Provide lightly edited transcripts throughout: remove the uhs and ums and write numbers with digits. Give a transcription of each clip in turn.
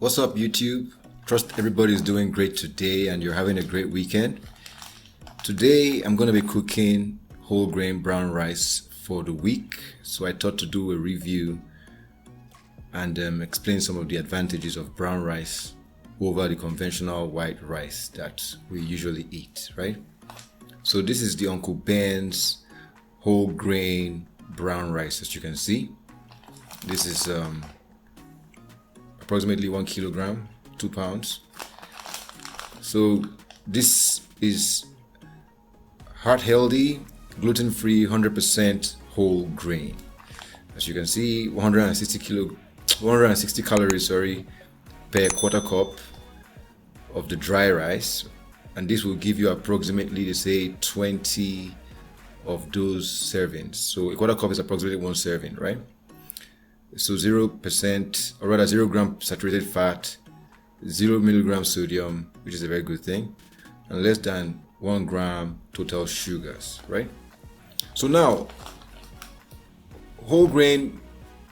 What's up, YouTube? Trust everybody is doing great today and you're having a great weekend. Today I'm going to be cooking whole grain brown rice for the week, so I thought to do a review and explain some of the advantages of brown rice over the conventional white rice that we usually eat, right? So this is the Uncle Ben's whole grain brown rice. As you can see, this is approximately 1 kilogram, 2 pounds. So this is heart healthy, gluten-free, 100% whole grain. As you can see, 160 calories, per quarter cup of the dry rice, and this will give you approximately, say, 20 of those servings. So a quarter cup is approximately 1 serving, right? So 0%, or rather 0 gram saturated fat, 0 milligram sodium, which is a very good thing, and less than 1 gram total sugars, right? So now, whole grain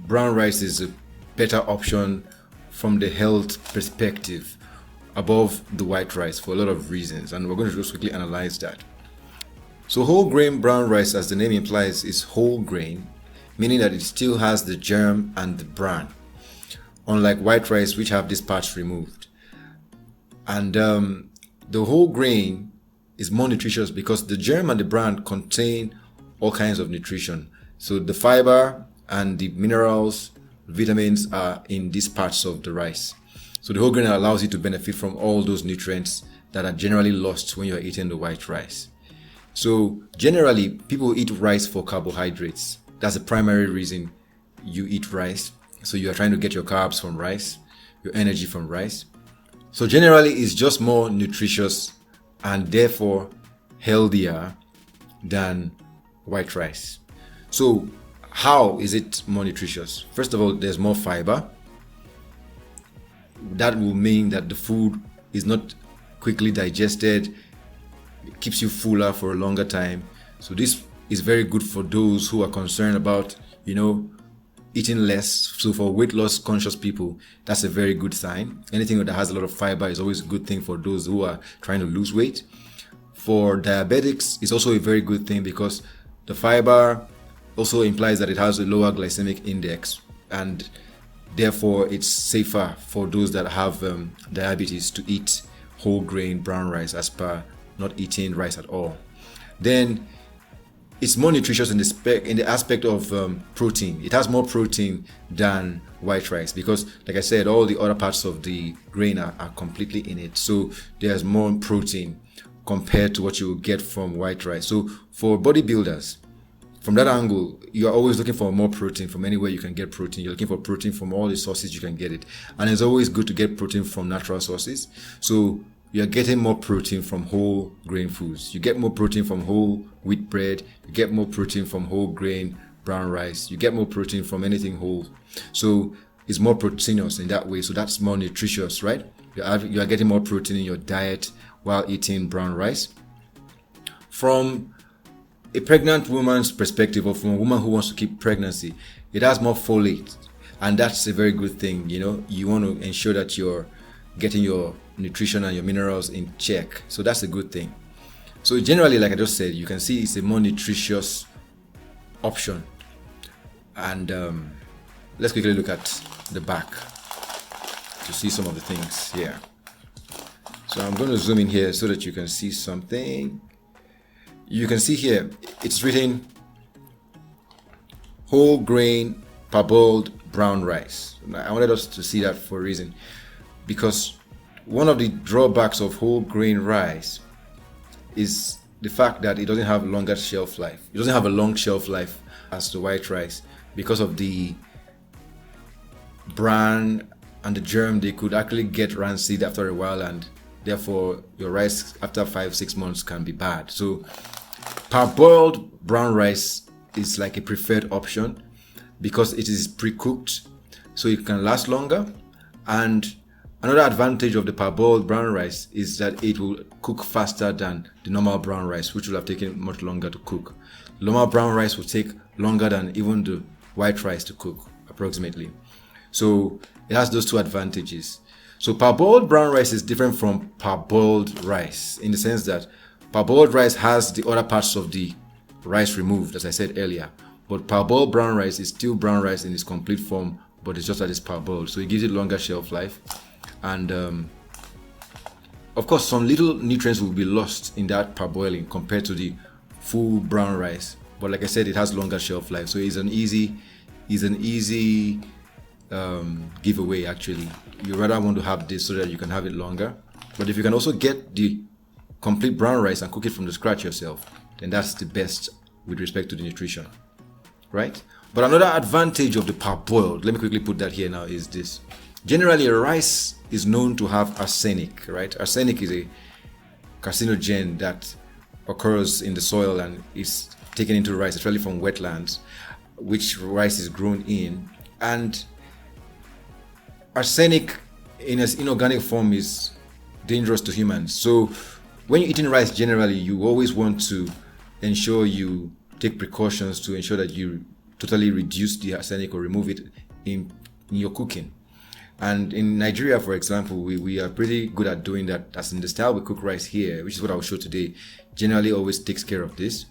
brown rice is a better option from the health perspective above the white rice for a lot of reasons, and we're going to just quickly analyze that. So whole grain brown rice, as the name implies, is whole grain, meaning that it still has the germ and the bran, unlike white rice, which have these parts removed. And the whole grain is more nutritious because the germ and the bran contain all kinds of nutrition. So the fiber and the minerals, vitamins are in these parts of the rice. So the whole grain allows you to benefit from all those nutrients that are generally lost when you're eating the white rice. So generally, people eat rice for carbohydrates. That's the primary reason you eat rice. So you are trying to get your carbs from rice, your energy from rice. So generally, it's just more nutritious and therefore healthier than white rice. So how is it more nutritious? First of all, there's more fiber. That will mean that the food is not quickly digested. It keeps you fuller for a longer time. So this is very good for those who are concerned about, eating less. So for weight loss conscious people, that's a very good sign. Anything that has a lot of fiber is always a good thing for those who are trying to lose weight. For diabetics, it's also a very good thing because the fiber also implies that it has a lower glycemic index, and therefore it's safer for those that have diabetes to eat whole grain brown rice as per not eating rice at all. Then it's more nutritious in the aspect of protein. It has more protein than white rice because, like I said, all the other parts of the grain are completely in it. So there's more protein compared to what you will get from white rice. So for bodybuilders, from that angle, you are always looking for more protein from anywhere you can get protein. You're looking for protein from all the sources you can get it. And it's always good to get protein from natural sources. So you're getting more protein from whole grain foods. You get more protein from whole wheat bread. You get more protein from whole grain brown rice. You get more protein from anything whole. So it's more proteinous in that way. So that's more nutritious, right? You are getting more protein in your diet while eating brown rice. From a pregnant woman's perspective, or from a woman who wants to keep pregnancy, it has more folate. And that's a very good thing. You want to ensure that you're getting your nutrition and your minerals in check. So that's a good thing. So generally, like I just said, you can see it's a more nutritious option. And let's quickly look at the back to see some of the things here. So I'm going to zoom in here so that you can see something. You can see here, it's written whole grain parboiled brown rice. I wanted us to see that for a reason, because one of the drawbacks of whole grain rice is the fact that it doesn't have longer shelf life. It doesn't have a long shelf life as the white rice because of the bran and the germ. They could actually get rancid after a while, and therefore your rice after 5-6 months can be bad. So parboiled brown rice is like a preferred option because it is pre-cooked, so it can last longer. And another advantage of the parboiled brown rice is that it will cook faster than the normal brown rice, which will have taken much longer to cook. The normal brown rice will take longer than even the white rice to cook, approximately. So it has those two advantages. So parboiled brown rice is different from parboiled rice in the sense that parboiled rice has the other parts of the rice removed, as I said earlier. But parboiled brown rice is still brown rice in its complete form, but it's just that it's parboiled. So it gives it longer shelf life. And of course, some little nutrients will be lost in that parboiling compared to the full brown rice. But like I said, it has longer shelf life. So it's an easy giveaway actually. You rather want to have this so that you can have it longer. But if you can also get the complete brown rice and cook it from the scratch yourself, then that's the best with respect to the nutrition, right? But another advantage of the parboiled, let me quickly put that here now, is this. Generally, rice is known to have arsenic, right? Arsenic is a carcinogen that occurs in the soil and is taken into rice, especially from wetlands, which rice is grown in. And arsenic in its inorganic form is dangerous to humans. So when you're eating rice, generally, you always want to ensure you take precautions to ensure that you totally reduce the arsenic or remove it in your cooking. And in Nigeria, for example, we are pretty good at doing that, as in the style we cook rice here, which is what I will show today, generally always takes care of this.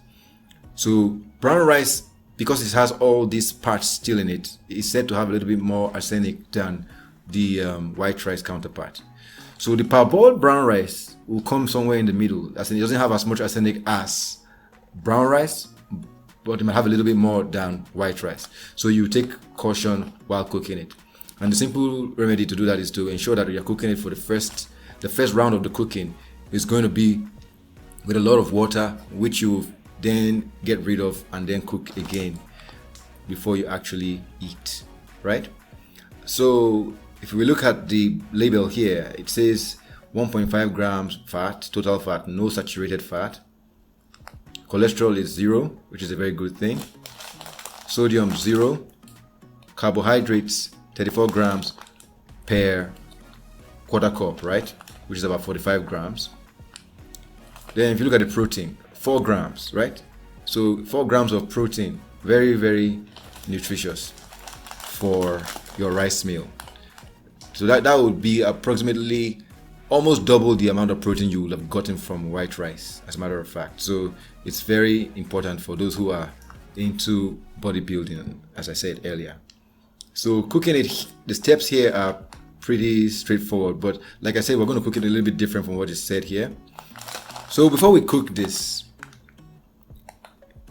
So brown rice, because it has all these parts still in it, is said to have a little bit more arsenic than the white rice counterpart. So the parboiled brown rice will come somewhere in the middle, as in it doesn't have as much arsenic as brown rice, but it might have a little bit more than white rice. So you take caution while cooking it. And the simple remedy to do that is to ensure that you're cooking it for the first round of the cooking is going to be with a lot of water, which you then get rid of and then cook again before you actually eat, right? So if we look at the label here, it says 1.5 grams fat, total fat, no saturated fat. Cholesterol is 0, which is a very good thing. Sodium 0. Carbohydrates 34 grams per quarter cup, right? Which is about 45 grams. Then if you look at the protein, 4 grams, right? So 4 grams of protein, very, very nutritious for your rice meal. So that would be approximately almost double the amount of protein you would have gotten from white rice, as a matter of fact. So it's very important for those who are into bodybuilding, as I said earlier. So cooking it, the steps here are pretty straightforward, but like I said, we're going to cook it a little bit different from what is said here. So before we cook this,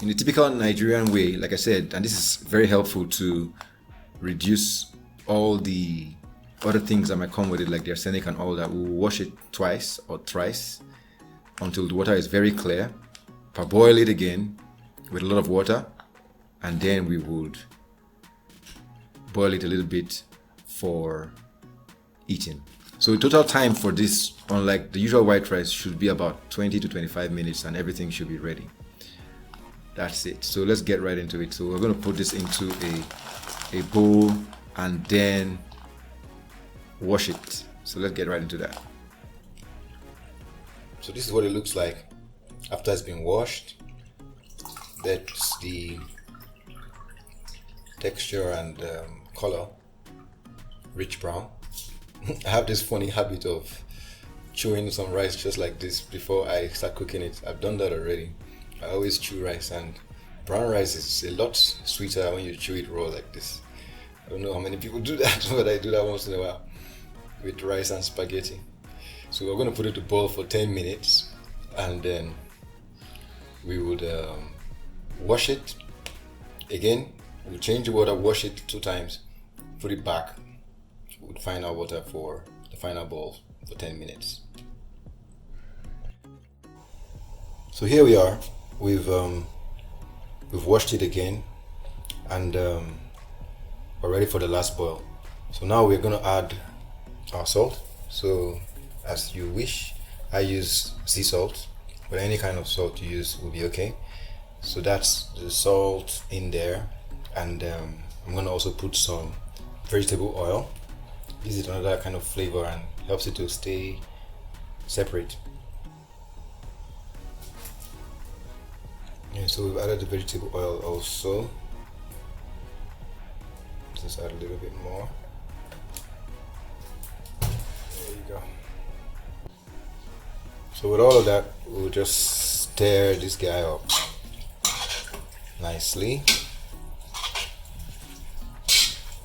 in the typical Nigerian way, like I said, and this is very helpful to reduce all the other things that might come with it, like the arsenic and all that, we'll wash it twice or thrice until the water is very clear. Parboil it again with a lot of water, and then we would boil it a little bit for eating. So total time for this, unlike the usual white rice, should be about 20 to 25 minutes and everything should be ready. That's it. So let's get right into it. So we're going to put this into a bowl and then wash it. So let's get right into that. So this is what it looks like after it's been washed. That's the texture and color, rich brown. I have this funny habit of chewing some rice just like this before I start cooking it. I've done that already. I always chew rice, and brown rice is a lot sweeter when you chew it raw like this. I don't know how many people do that, but I do that once in a while with rice and spaghetti. So we're going to put it to boil for 10 minutes and then we would wash it again. We'll change the water, wash it 2 times, put it back with final water for the final boil for 10 minutes. So here we are. We've washed it again and we're ready for the last boil. So now we're going to add our salt. So as you wish, I use sea salt, but any kind of salt you use will be okay. So that's the salt in there, and I'm going to also put some vegetable oil. Gives it another kind of flavor and helps it to stay separate. Yeah, so we've added the vegetable oil also. Just add a little bit more. So with all of that, we'll just stir this guy up nicely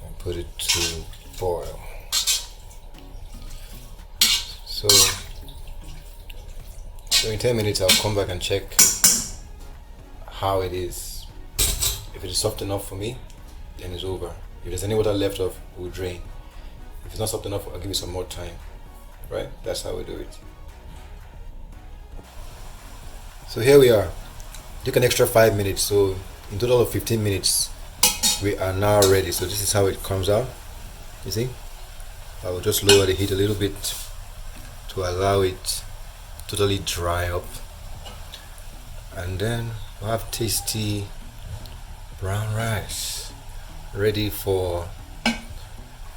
and put it to boil. So in 10 minutes I'll come back and check how it is. If it is soft enough for me, then it's over. If there's any water left off, we'll drain. If it's not soft enough, I'll give it some more time. Right? That's how we do it. So here we are. Took an extra 5 minutes, so in total of 15 minutes we are now ready. So this is how it comes out. You see? I will just lower the heat a little bit to allow it totally dry up, and then we'll have tasty brown rice ready for,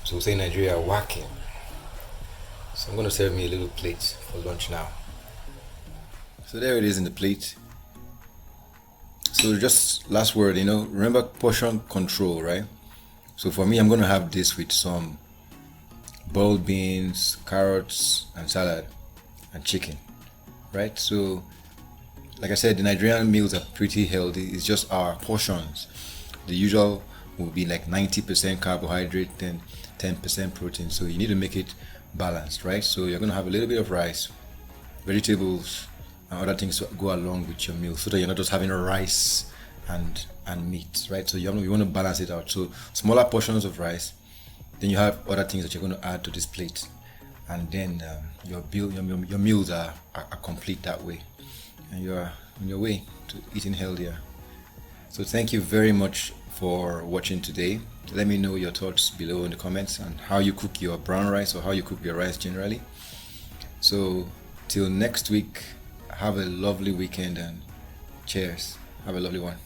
so we say in Nigeria, whacking. So I'm going to serve me a little plate for lunch now. So there it is in the plate. So just last word, remember portion control, right? So for me, I'm going to have this with some boiled beans, carrots, and salad, and chicken, right? So like I said, the Nigerian meals are pretty healthy. It's just our portions. The usual will be like 90% carbohydrate and 10% protein. So you need to make it balanced, right? So you're going to have a little bit of rice, vegetables, and other things to go along with your meal, so that you're not just having rice and meat, right? So you want to balance it out. So smaller portions of rice, then you have other things that you're going to add to this plate, and then your meals are complete that way, and you're on your way to eating healthier. So thank you very much for watching today. Let me know your thoughts below in the comments on how you cook your brown rice or how you cook your rice generally. So till next week, have a lovely weekend and cheers. Have a lovely one.